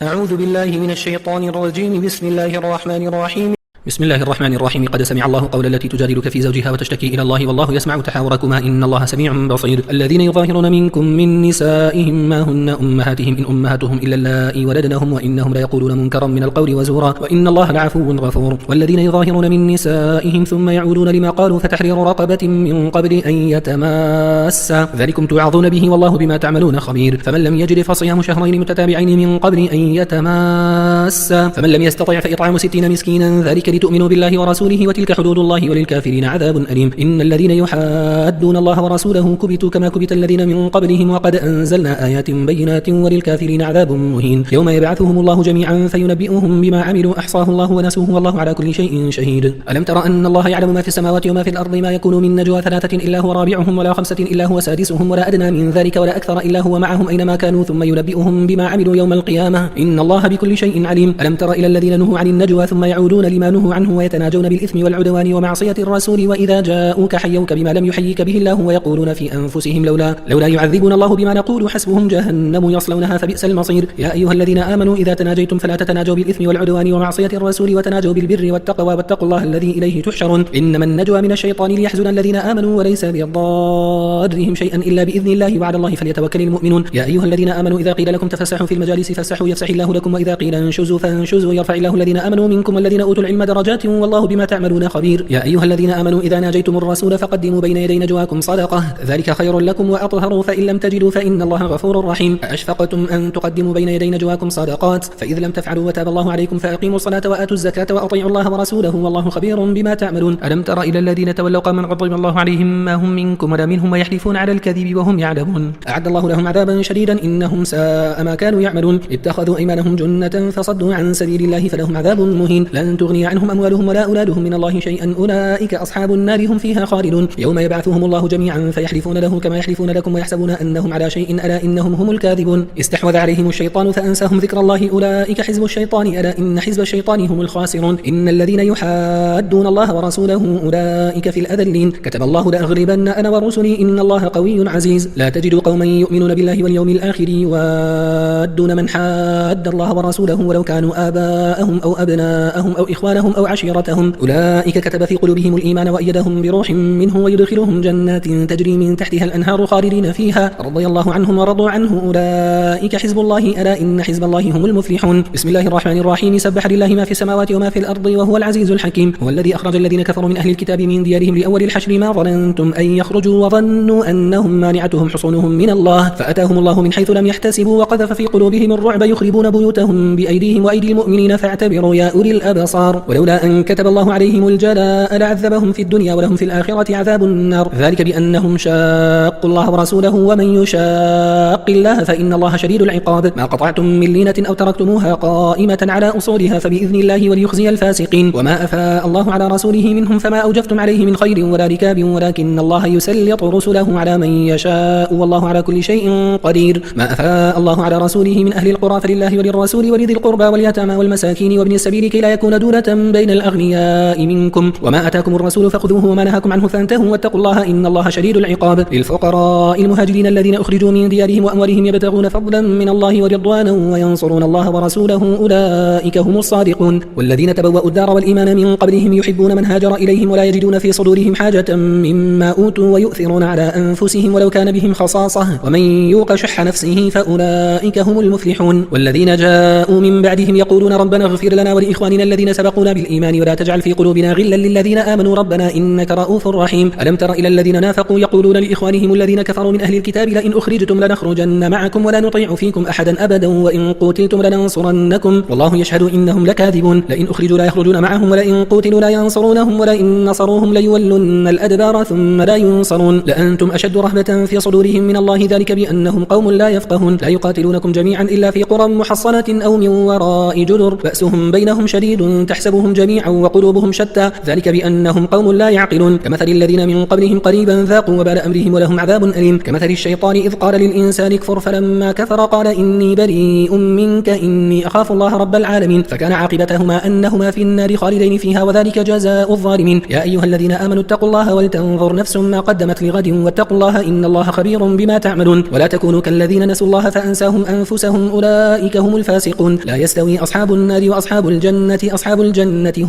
أعوذ بالله من الشيطان الرجيم. بسم الله الرحمن الرحيم. قد سمع الله قول التي تجادلك في زوجها وتشتكي إلى الله والله يسمع تحاوركما إن الله سميع بصير. الذين يظاهرون منكم من نسائهم ما هن أمهاتهم إن أمهاتهم إلا اللائي ولدنهم وإنهم ليقولون منكرا من القول وزورا وإن الله لعفو غفور. والذين يظاهرون من نسائهم ثم يعودون لما قالوا فتحرير رقبة من قبل أن يتماسا ذلكم توعظون به والله بما تعملون خبير. فمن لم يجد فصيام شهرين متتابعين من قبل أن يتماسا فمن لم يستطع فإطعام 60 مسكينا ذلك لتؤمنوا بالله ورسوله وتلك حدود الله وللكافرين عذاب أليم. إن الذين يحادون الله ورسوله كبتوا كما كبت الذين من قبلهم وقد أنزلنا آيات بينات وللكافرين عذاب مهين. يوم يبعثهم الله جميعا فينبئهم بما عملوا أحصاه الله ونسوه والله على كل شيء شهيد. ألم تر أن الله يعلم ما في السماوات وما في الأرض ما يكون من نجوى 3 إلا هو رابعهم ولا 5 إلا هو سادسهم ولا أدنى من ذلك ولا أكثر إلا هو معهم أينما كانوا ثم ينبئهم بما عملوا يوم القيامة إن الله بكل شيء عليم. ألم تر إلى الذين نهوا عن النجوى ثم يعودون لما نهوا عنه ويتناجون بالإثم والعدوان ومعصية الرسول وإذا جاءوك حيوك بما لم يحييك به الله ويقولون في أنفسهم لولا يعذبون الله بما نقول حسبهم جهنم يصلونها فبئس المصير. يا أيها الذين آمنوا إذا تناجيتم فلا تتناجوا بالإثم والعدوان ومعصية الرسول وتناجوا بالبر والتقوى واتقوا الله الذي إليه تحشرون. إنما النجوى من الشيطان ليحزن الذين آمنوا وليس بضارهم شيئا إلا بإذن الله وعلى الله فليتوكل المؤمنون. يا أيها الذين آمنوا إذا قيل لكم تفسحوا في المجالس فافسحوا يفسح الله لكم وإذا قيل انشزوا فانشزوا يرفع الله الذين آمنوا منكم والذين أوتوا العلم درجات والله بما تعملون خبير. يا أيها الذين آمنوا إذا ناجيتم الرسول فقدموا بين يدي نجواكم صدقة ذلك خير لكم وأطهر فإن لم تجدوا فإن الله غفور رحيم. أأشفقتم أن تقدموا بين يدي نجواكم صدقات فإذ لم تفعلوا وتاب الله عليكم فأقيموا الصلاة وآتوا الزكاة وأطيعوا الله ورسوله والله خبير بما تعملون. ألم تر إلى الذين تولوا قوما غضب الله عليهم ما هم منكم ولا منهم ويحلفون على الكذب وهم يعلمون أعد الله لهم عذابا شديدا إنهم ساء ما كانوا يعملون. اتخذوا أيمانهم جنة فصدوا عن سبيل الله فلهم عذاب مهين. لن تغني عنهم أموالهم ولا أولادهم من الله شيئا أولئك أصحاب النار هم فيها خالدون. يوم يبعثهم الله جميعا فيحلفون له كما يحلفون لكم ويحسبون أنهم على شيء ألا إنهم هم الكاذبون. استحوذ عليهم الشيطان فأنساهم ذكر الله أولئك حزب الشيطان ألا إن حزب الشيطان هم الخاسرون. إن الذين يحادون الله ورسوله أولئك في الأذلين. كتب الله لأغلبن أنا ورسلي إن الله قوي عزيز. لا تجد قوما يؤمنون بالله واليوم الآخر يوادون من حاد الله ورسوله ولو كانوا آباءهم أو أبناءهم أو إخوانهم أو عشيرتهم أولئك كتب في قلوبهم الإيمان وأيدهم بروح منه ويدخلهم جنات تجري من تحتها الأنهار خالدين فيها رضي الله عنهم ورضوا عنه أولئك حزب الله ألا إن حزب الله هم المفلحون. بسم الله الرحمن الرحيم. سبح لله ما في السماوات وما في الأرض وهو العزيز الحكيم. هو الذي أخرج الذين كفروا من أهل الكتاب من ديارهم لأول الحشر ما ظننتم أن يخرجوا وظنوا أنهم مانعتهم حصونهم من الله فأتاهم الله من حيث لم يحتسبوا وقذف في قلوبهم الرعب يخربون بيوتهم بأيديهم وأيدي المؤمنين فاعتبروا يا أولي الأبصار. ولولا أن كتب الله عليهم الجلاء لعذبهم في الدنيا ولهم في الآخرة عذاب النار ذلك بأنهم شاقوا الله ورسوله ومن يشاق الله فإن الله شديد العقاب. ما قطعتم من لينة أو تركتموها قائمة على أصولها فبإذن الله وليخزي الفاسقين. وما أفاء الله على رسوله منهم فما أوجفتم عليه من خير ولا ركاب ولكن الله يسلط رسله على من يشاء والله على كل شيء قدير. ما أفاء الله على رسوله من أهل القرى فلله وللرسول ولذي القربى واليتامى والمساكين وابن السبيل كي لا يكون دولة بين الأغنياء منكم. وما أتاكم الرسول فخذوه وما نهاكم عنه فانتهوا واتقوا الله إن الله شديد العقاب. للفقراء المهاجرين الذين أخرجوا من ديارهم وأموالهم يبتغون فضلا من الله ورضوانا وينصرون الله ورسوله أولئك هم الصادقون. والذين تبوأوا الدار والإيمان من قبلهم يحبون من هاجر إليهم ولا يجدون في صدورهم حاجة مما أوتوا ويؤثرون على أنفسهم ولو كان بهم خصاصة ومن يوق شح نفسه فأولئك هم المفلحون. والذين جاءوا من بعدهم يقولون ربنا اغفر لنا ولإخواننا الذين سبقونا بالإيمان ولا تجعل في قلوبنا غلا للذين آمنوا ربنا إنك رؤوف رحيم. ألم تر إلى الذين نافقوا يقولون لإخوانهم الذين كفروا من أهل الكتاب لئن أخرجتم لنخرجن معكم ولا نطيع فيكم أحدا أبدا وإن قتلتم لننصرنكم والله يشهد إنهم لكاذبون. لئن أخرجوا لا يخرجون معهم ولئن قتلوا لا ينصرونهم ولئن نصروهم ليولن الأدبار ثم لا ينصرون. لأنتم أشد رهبة في صدورهم من الله ذلك بأنهم قوم لا يفقهون. لا يقاتلونكم جميعا إلا في قرى محصنة أو من وراء جدر بأسهم بينهم شديد تحسبهم تحسبهم جميعا وقلوبهم شتى ذلك بأنهم قوم لا يعقلون كمثل الذين من قبلهم قريبا ذاقوا وبال أمرهم ولهم عذاب أليم كمثل الشيطان إذ قال للإنسان اكفر فلما كفر قال إني بريء منك إني أخاف الله رب العالمين فكان عاقبتهما أنهما في النار خالدين فيها وذلك جزاء الظالمين يا أيها الذين آمنوا اتقوا الله ولتنظر نفس ما قدمت لغد واتقوا الله إن الله خبير بما تعملون ولا تكونوا كالذين نسوا الله فأنساهم أنفسهم أولئك هم الفاسقون لا يستوي أصحاب النار وأصحاب الجنة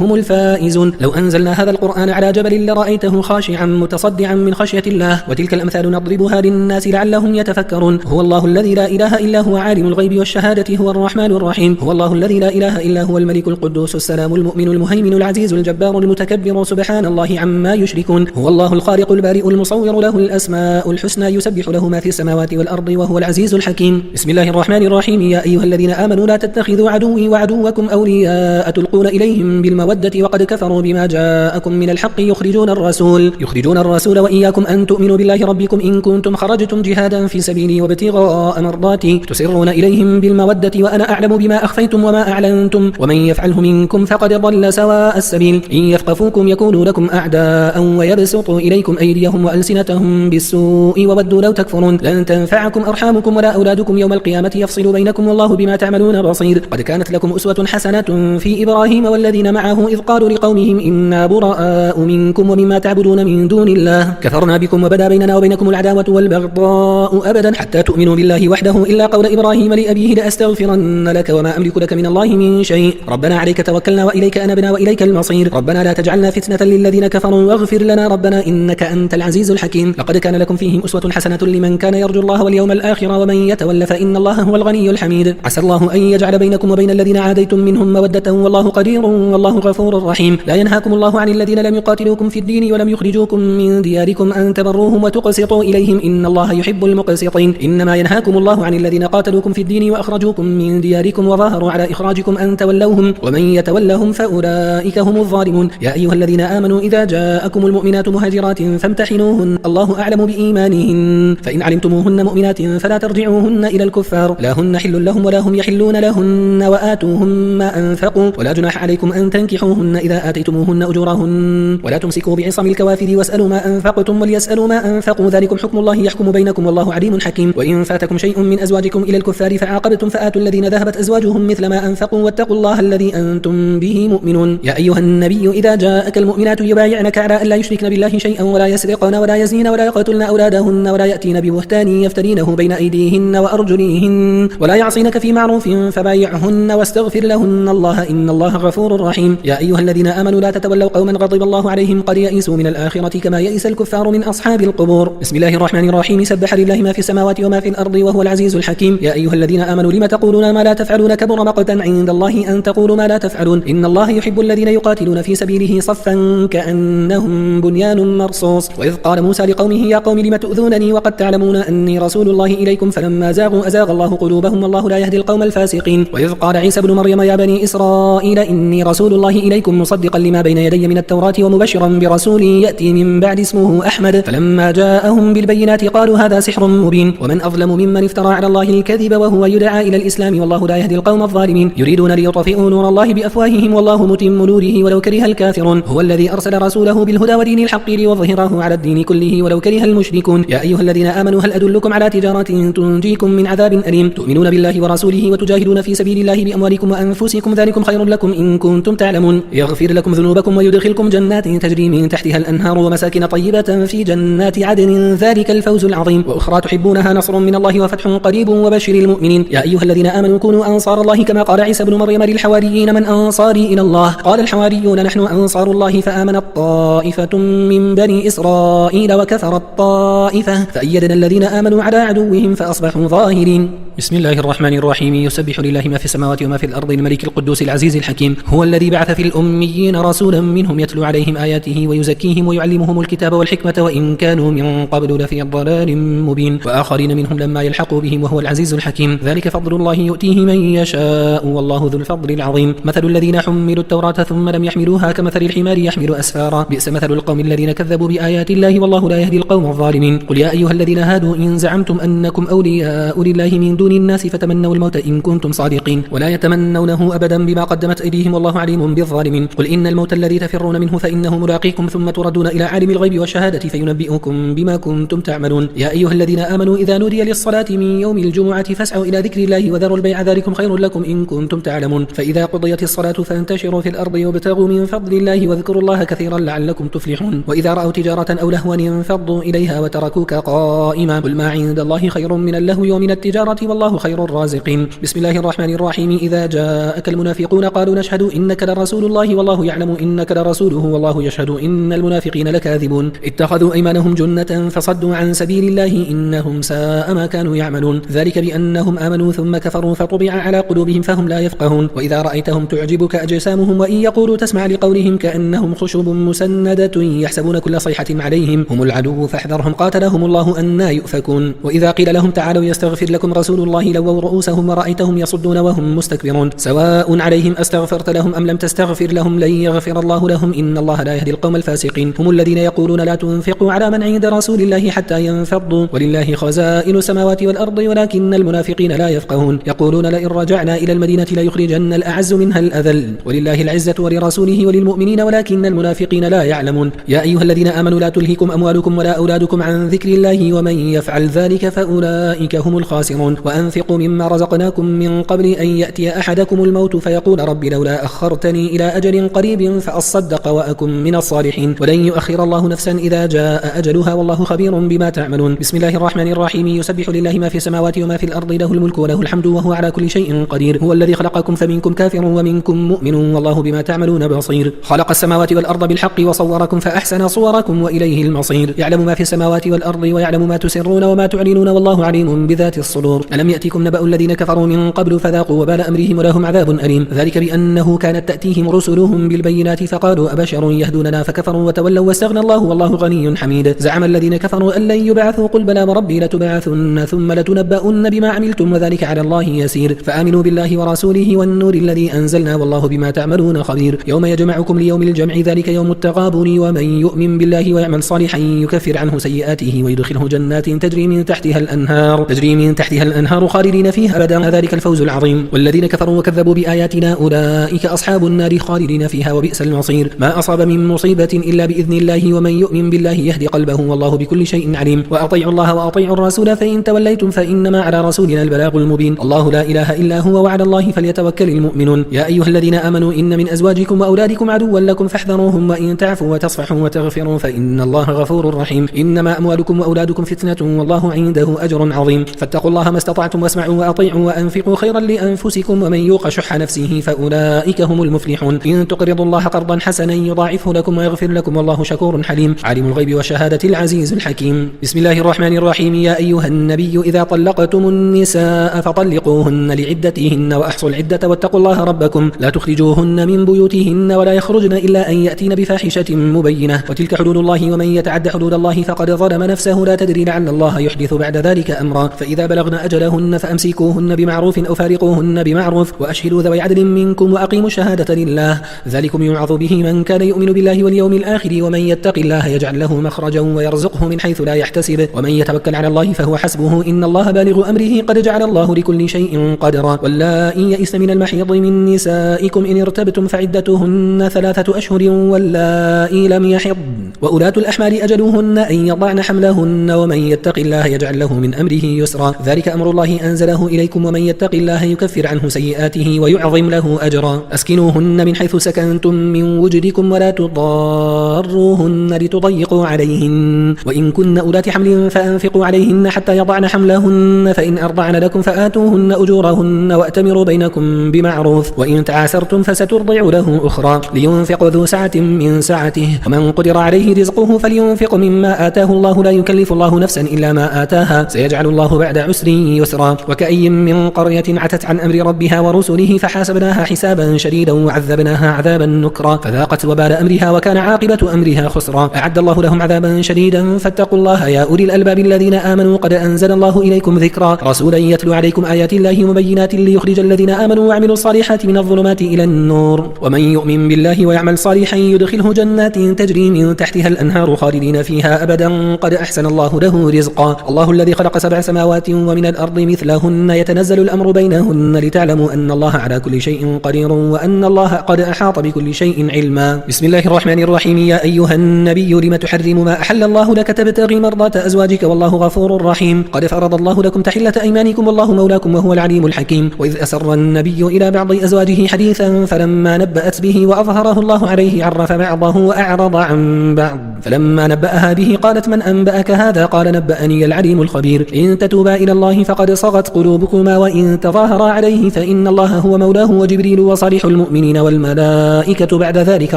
هم الفائزون لو أنزلنا هذا القرآن على جبل لرأيته خاشعا متصدعا من خشية الله وتلك الأمثال نضربها للناس لعلهم يتفكرون هو الله الذي لا إله إلا هو عالم الغيب والشهادة هو الرحمن الرحيم هو الله الذي لا إله إلا هو الملك القدوس السلام المؤمن المهيمن العزيز الجبار المتكبر سبحان الله عما يشركون هو الله الخالق البارئ المصور له الأسماء الحسنى يسبح له ما في السماوات والأرض وهو العزيز الحكيم بسم الله الرحمن الرحيم يا أيها الذين آمنوا لا تتخذوا عدوي وعدوكم أولياء تلقون إليهم بالمودة وقد كفروا بما جاءكم من الحق يخرجون الرسول وإياكم أن تؤمنوا بالله ربكم إن كنتم خرجتم جهادا في سبيلي وابتغاء مرضاتي تسرون إليهم بالمودة وأنا أعلم بما أخفيتم وما أعلنتم ومن يفعله منكم فقد ضل سواء السبيل إن يثقفوكم يكونوا لكم أعداء ويبسطوا إليكم أيديهم وألسنتهم بالسوء وودوا لو تكفرون لن تنفعكم أرحامكم ولا أولادكم يوم القيامة يفصل بينكم والله بما تعملون بصير قد كانت لكم أسوة حسنة في إبراهيم والذين معه إذ قالوا لقومهم إنا براء منكم ومما تعبدون من دون الله كفرنا بكم وبدا بيننا وبينكم العداوة والبغضاء أبدا حتى تؤمنوا بالله وحده إلا قول إبراهيم لأبيه لأستغفرن لك وما أملك لك من الله من شيء ربنا عليك توكلنا وإليك أنبنا وإليك المصير ربنا لا تجعلنا فتنة للذين كفروا واغفر لنا ربنا إنك أنت العزيز الحكيم لقد كان لكم فيهم أسوة حسنة لمن كان يرجو الله واليوم الآخر ومن يتول فإن الله هو الغني الحميد عسى الله أن يجعل بينكم وبين الذين عاديتم منهم مودة والله قدير والله غفور رحيم لا ينهاكم الله عن الذين لم يقاتلوكم في الدين ولم يخرجوكم من دياركم أن تبروهم وتقسطوا إليهم إن الله يحب المقسطين إنما ينهاكم الله عن الذين قاتلوكم في الدين وأخرجوكم من دياركم وظاهروا على إخراجكم أن تولوهم ومن يتولهم فأولئك هم الظالمون يا أيها الذين آمنوا إذا جاءكم المؤمنات مهاجرات فامتحنوهن الله أعلم بإيمانهن فإن علمتموهن مؤمنات فلا ترجعوهن إلى الكفار لا هن حل لهم ولا هم يحلون لهن وآتوهم ما أنفقوا ولا جناح عليكم أن تنكحوهن إذا آتيتموهن أجورهن ولا تمسكوا بعصم الكوافر واسألوا ما أنفقتم وليسألوا ما أنفقوا ذلكم حكم الله يحكم بينكم والله عليم حكيم وإن فاتكم شيء من أزواجكم إلى الكفار فعاقبتم فآتوا الذين ذهبت أزواجهم مثل ما أنفقوا واتقوا الله الذي أنتم به مؤمنون يا أيها النبي إذا جاءك المؤمنات يبايعنك على أن لا يشركن بالله شيئا ولا يسرقن ولا يزنين ولا يقتلن أولادهن ولا يأتين ببهتان يفترينه بين أيديهن وأرجلهن ولا يعصينك في معروف فبايعهن واستغفر لهن الله إن الله غفور رحيم يا أيها الذين آمنوا لا تتولوا قوما غضب الله عليهم قد يئسوا من الآخرة كما يئس الكفار من أصحاب القبور بسم الله الرحمن الرحيم سبح لله ما في السماوات وما في الأرض وهو العزيز الحكيم يا أيها الذين آمنوا لم تقولون ما لا تفعلون كبر مقتا عند الله أن تقولوا ما لا تفعلون إن الله يحب الذين يقاتلون في سبيله صفا كأنهم بنيان مرصوص وإذ قال موسى لقومه يا قوم لم تؤذونني وقد تعلمون أني رسول الله إليكم فلما زاغوا أزاغ الله قلوبهم والله لا يهدي القوم الفاسقين وإذ قال عيسى ابن مريم يا بني إسرائيل إني رسول الله إليكم مصدقا لما بين يدي من التوراة ومبشرا برسول يأتي من بعد اسمه أحمد فلما جاءهم بالبينات قالوا هذا سحر مبين ومن أظلم ممن افترى على الله الكذب وهو يدعى إلى الإسلام والله لا يهدي القوم الظالمين يريدون ليطفئوا نور الله بأفواههم والله متم نوره ولو كره الكافرون هو الذي أرسل رسوله بالهدى ودين الحق ليظهره على الدين كله ولو كره المشركون يا أيها الذين آمنوا هل أدلكم على تجارة تنجيكم من عذاب أليم تؤمنون بالله ورسوله وتجاهدون في سبيل الله بأموالكم وأنفسكم ذلكم خير لكم إن كنتم تعلمون يغفر لكم ذنوبكم ويدخلكم جنات تجري من تحتها الأنهار ومساكن طيبة في جنات عدن ذلك الفوز العظيم وأخرى تحبونها نصر من الله وفتح قريب وبشر المؤمنين يا أيها الذين آمنوا كونوا أنصار الله كما قال عيسى ابن مريم للحواريين من أنصاري إلى الله قال الحواريون نحن أنصار الله فآمنت طائفة من بني إسرائيل وكفرت طائفة فأيدنا الذين آمنوا على عدوهم فأصبحوا ظاهرين بسم الله الرحمن الرحيم يسبح لله ما في السماوات وما في الأرض الملك القدوس العزيز الحكيم هو الذي بعث في الأميين رسولا منهم يتلو عليهم آياته ويزكيهم ويعلمهم الكتاب والحكمة وإن كانوا من قبل لفي ضلال مبين وآخرين منهم لما يلحقوا بهم وهو العزيز الحكيم ذلك فضل الله يؤتيه من يشاء والله ذو الفضل العظيم مثل الذين حملوا التوراة ثم لم يحملوها كمثل الحمار يحمل أسفارا بئس مثل القوم الذين كذبوا بآيات الله والله لا يهدي القوم الظالمين قل يا أيها الذين هادوا إن زعمتم أنكم أولياء لله من دون الناس فتمنوا الموت إن كنتم صادقين ولا يتمنونه أبدا بما قدمت أيديهم والله والله عليم بالظالمين. قل إن الموت الذي تفرون منه فإنه ملاقيكم ثم تردون إلى عالم الغيب والشهادة فينبئكم بما كنتم تعملون. يا أيها الذين آمنوا إذا نودي للصلاة من يوم الجمعة فاسعوا إلى ذكر الله وذروا البيع ذلكم خير لكم إن كنتم تعلمون. فإذا قضيت الصلاة فانتشروا في الأرض وابتغوا من فضل الله واذكروا الله كثيرا لعلكم تفلحون. وإذا رأوا تجارة أو لهوا انفضوا إليها وتركوك قائما قل ما عند الله خير من اللهو ومن التجارة والله خير الرازقين. بسم الله الرحمن الرحيم. إذا جاءك المنافقون قالوا نشهد إنك لرسول الله والله يعلم إنك لرسوله والله يشهد إن المنافقين لكاذبون. اتخذوا أيمانهم جنة فصدوا عن سبيل الله إنهم ساء ما كانوا يعملون. ذلك بأنهم آمنوا ثم كفروا فطبع على قلوبهم فهم لا يفقهون. وإذا رأيتهم تعجبك أجسامهم وإن يقولوا تسمع لقولهم كأنهم خشب مسندة يحسبون كل صيحة عليهم هم العدو فاحذرهم قاتلهم الله أنى يؤفكون. وإذا قيل لهم تعالوا يستغفر لكم رسول الله لووا رؤوسهم ورأيتهم يصدون وهم مستكبرون. سواء عليهم أستغفرت لهم أم لم تستغفر لهم لن يغفر الله لهم إن الله لا يهدي القوم الفاسقين. هم الذين يقولون لا تنفقوا على من عند رسول الله حتى ينفضوا ولله خزائن السماوات والأرض ولكن المنافقين لا يفقهون. يقولون لئن رجعنا إلى المدينة ليخرجن الأعز منها الأذل ولله العزة ولرسوله وللمؤمنين ولكن المنافقين لا يعلمون. يا أيها الذين آمنوا لا تلهكم أموالكم ولا أولادكم عن ذكر الله ومن يفعل ذلك فأولئك هم الخاسرون. وأنفقوا مما رزقناكم من قبل أن يأتي أحدكم الموت فيقول رب لولا أخرتني إلى أجل قريب فأصدق وأكن من الصالحين ولن يؤخر الله نفسا إذا جاء أجلها والله خبير بما تعملون. بسم الله الرحمن الرحيم. يسبح لله ما في السماوات وما في الأرض له الملك وله الحمد وهو على كل شيء قدير. هو الذي خلقكم فمنكم كافر ومنكم مؤمن والله بما تعملون بصير. خلق السماوات والأرض بالحق وصوركم فأحسن صوركم وإليه المصير. يعلم ما في السماوات والأرض ويعلم ما تسرون وما تعلنون والله عليم بذات الصدور. ألم يأتكم نبأ الذين كفروا من قبل فذاقوا وبال أمرهم ولهم عذاب أليم. ذلك بأنه كانت تأتيهم رسلهم بالبينات فقالوا أبشر يهدوننا فكفروا وتولوا واستغنى الله والله غني حميد. زعم الذين كفروا أن لن يبعثوا قل بلى وربي لتبعثن ثم لتنبؤن بما عملتم وذلك على الله يسير. فآمنوا بالله ورسوله والنور الذي أنزلنا والله بما تعملون خبير. يوم يجمعكم ليوم الجمع ذلك يوم التغابن ومن يؤمن بالله ويعمل صالحا يكفر عنه سيئاته ويدخله جنات تجري من تحتها الأنهار خالدين فيها أبدا ذلك الفوز العظيم. والذين كفروا وكذبوا بآياتنا أولئك أصحاب النار خالدين فيها وبئس المصير. ما أصاب من مصيبة إلا بإذن الله ومن يؤمن بالله يهدي قلبه والله بكل شيء عليم. وأطيعوا الله وأطيعوا الرسول فإن توليتم فإنما على رسولنا البلاغ المبين. الله لا إله إلا هو وعلى الله فليتوكل المؤمنون. يا أيها الذين آمنوا إن من أزواجكم وأولادكم عدوا لكم فاحذروهم وإن تعفوا وتصفحوا وتغفروا فإن الله غفور رحيم. إنما أموالكم وأولادكم فتنة والله عنده أجر عظيم. فاتقوا الله ما استطعتم واسمعوا وأطيعوا وأنفقوا خيرا لأنفسكم ومن يوق شح نفسه فأولئك هم المفلحون. إن تقرضوا الله قرضا حسنا يضاعفه لكم ويغفر لكم والله شكور حليم. عالم الغيب والشهادة العزيز الحكيم. بسم الله الرحمن الرحيم. يا أيها النبي إذا طلقتم النساء فطلقوهن لعدتهن وأحصوا العدة واتقوا الله ربكم لا تخرجوهن من بيوتهن ولا يخرجن إلا أن يأتين بفاحشة مبينة وتلك حدود الله ومن يتعد حدود الله فقد ظلم نفسه لا تدري لعل الله يحدث بعد ذلك أمرا. فإذا بلغن أجلهن فأمسكوهن بمعروف أو فارقوهن بمعروف وأشهدوا ذوي عدل منكم وأقيموا الشهادة لله ذلكم يوعظ به من كان يؤمن بالله واليوم الآخر ومن يتق الله يجعل له مخرجا ويرزقه من حيث لا يحتسب ومن يتوكل على الله فهو حسبه إن الله بالغ أمره قد جعل الله لكل شيء قدرا. واللائي يئسن من المحيض من نسائكم إن ارتبتم فعدتهن 3 أشهر واللائي لم يحضن وأولاة الأحمال أجلهن أن يضعن حملهن ومن يتق الله يجعل له من أمره يسرا ذلك أمر الله أنزله إليكم ومن يتق الله يكفر عنه سيئاته ويعظم له أجرا. أسكنوهن من حيث سكنتم من وجدكم ولا تضاروهن لتضيقوا عليهن وإن كن أولاة حمل فأنفقوا عليهن حتى يضعن حملهن فإن أرضعن لكم فآتوهن أجورهن وأتمروا بينكم بمعروف وإن تعاسرتم فسترضع له أخرى لينفق ذو سعة من سعته ومن قدر عليه رزقه فلينفق مما آتاه الله لا يكلف الله نفسا إلا ما آتاها سيجعل الله بعد عسر يسرا. وكأي من قرية عتت عن أمر ربها ورسله فحاسبناها حسابا شديدا وعذبناها عذابا نكرا فذاقت وبال أمرها وكان عاقبة أمرها خسرا. أعد الله لهم عذابا شديدا فاتقوا الله يا أولي الألباب الذين آمنوا قد أنزل الله إليكم ذكرا رسولا يتلو عليكم آيات الله مبينات ليخرج الذين آمنوا وعملوا الصالحات من الظلمات إلى النور ومن يؤمن بالله ويعمل صالحا يدخله جنات تجري من تحتها الأنهار خالدين فيها أبدا قد أحسن الله له رزقا. الله الذي خلق 7 سماوات ومن الأرض مثلهن يتنزل الأمر بينهن لتعلموا أن الله على كل شيء قدير وأن وأن الله قد أحاط بكل شيء علما. بسم الله الرحمن الرحيم. يا أيها النبي لم تحرم ما أحل الله لك تبتغي مرضات أزواجك والله غفور رحيم. قد فرض الله لكم تحلة أيمانكم والله مولاكم وهو العليم الحكيم. وإذ أسر النبي إلى بعض أزواجه حديثا فلما نبأت به وأظهره الله عليه عرف بعضه وأعرض عن بعض. فلما نبأها به قالت من أنبأك هذا؟ قال نبأني العليم الخبير. إن تتوبا إلى الله فقد صغت قلوبكما وإن تظاهرا عليه فإن الله هو مولاه وجبريل وصالح المؤمنين والملائكة بعد ذلك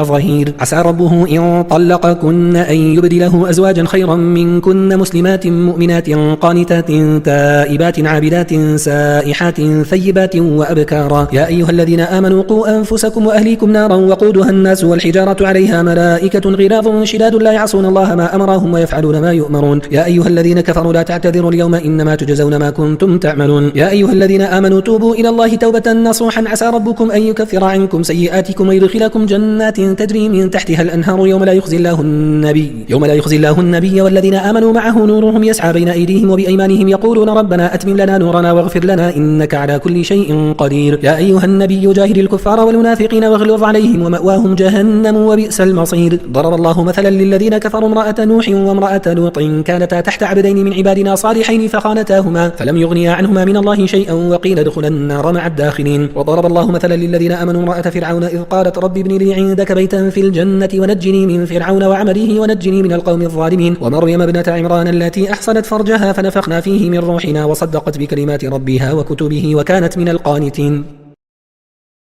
ظهير. عسى ربه إن طلقكن أن يبدله أزواجا خيرا منكن مسلمات مؤمنات قانتات تائبات عابدات سائحات ثيبات وأبكارا. يا أيها الذين آمنوا قوا أنفسكم وأهليكم نارا وقودها الناس والحجارة عليها ملائكة غلاظ شداد لا يعصون الله ما أمرهم ويفعلون ما يؤمرون. يا أيها الذين كفروا لا تعتذروا اليوم إنما تجزون ما كنتم تعملون. يا أيها الذين آمنوا توبوا إلى الله توبة نصوحا عسى ربكم أن يكفر عنكم سيئاتكم ويدخلكم جنات تجري من تحتها الأنهار يوم لا يخزي الله النبي والذين آمنوا معه نورهم يسعى بين أيديهم وبأيمانهم يقولون ربنا أتمم لنا نورنا واغفر لنا إنك على كل شيء قدير. يا أيها النبي جاهد الكفار والمنافقين واغلظ عليهم ومأواهم جهنم وبئس المصير. ضرب الله مثلا للذين كفروا امرأة نوح وامرأة لوط كانتا تحت عبدين من عبادنا صالحين فخانتاهما فلم يغنيا عنهما من الله شيئا وقيل ادخلا النار مع الداخلين. وضرب الله مثلا للذين آمنوا امرأة فرعون إذ قالت رب ابن لي عندك بيتا في الجنة ونجني من فرعون وعمله ونجني من القوم الظالمين. ومريم ابنة عمران التي أحصنت فرجها فنفخنا فيه من روحنا وصدقت بكلمات ربها وكتبه وكانت من القانتين.